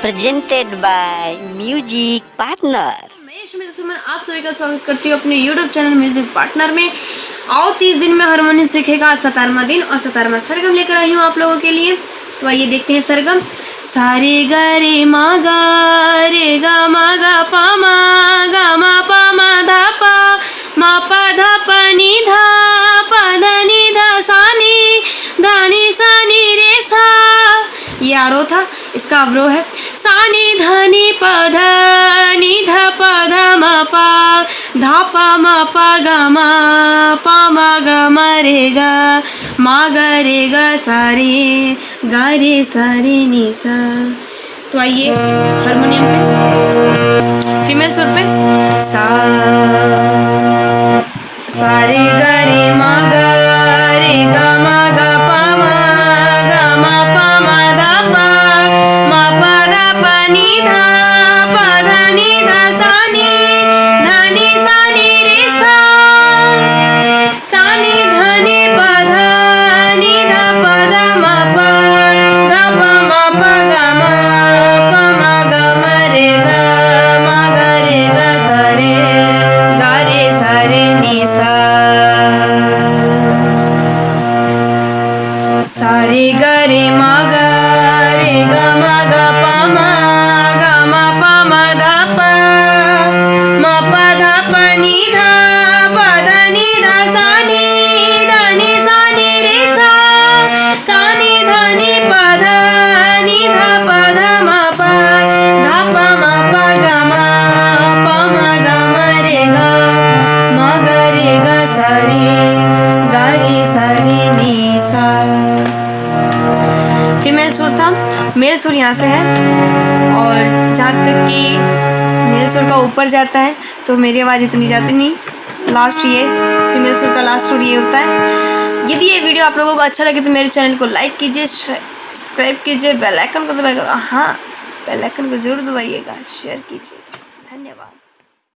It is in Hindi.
presented by Music Partner। मैं आप सभी का स्वागत करती हूँ अपने YouTube चैनल म्यूजिक पार्टनर में। आओ 30 दिन में हारमोनियम सीखेगा, आज 17वां दिन और 17वां सरगम लेकर आई हूँ आप लोगों के लिए। तो आइए देखते हैं सरगम। सारे ग रे मा गा रे गा मा गा पा मा धा पा मा पा धा पा नी धा पा धा नी धा सा नी रे सा। ये आरोह था, इसका अवरोह है। सा नी धा नी पा धा नी धा पा धा मा पा धा पा मा पा गा मा रे गा सा रे नी सा। तो आइए हारमोनियम पे, फीमेल सुर पे सा रे मा गा पा मा धा पा धा पा नी धा सा नी रे सा। सा नी धा नी पा धा नी धा पा धा मा पा धा पा मा पा गा मा रे गा सा रे नी सा। सा रे ग रे मा गा पा मा धा पा धा पा नी धा सा नी रे सा। सा नी धा नी पा धा मा पा धा पा मा पा गा मा रे गा सा रे नी सा। फीमेल सुर था, मेल सुर यहाँ से है और जहाँ तक कि मेल सुर का ऊपर जाता है तो मेरी आवाज़ इतनी जाती नहीं। लास्ट ये फीमेल सुर का लास्ट सुर ये होता है। यदि ये वीडियो आप लोगों को अच्छा लगे तो मेरे चैनल को लाइक कीजिए, सब्सक्राइब कीजिए, बेल आइकन को दबाइएगा। हाँ, बेल आइकन को जरूर दबाइएगा, शेयर कीजिए।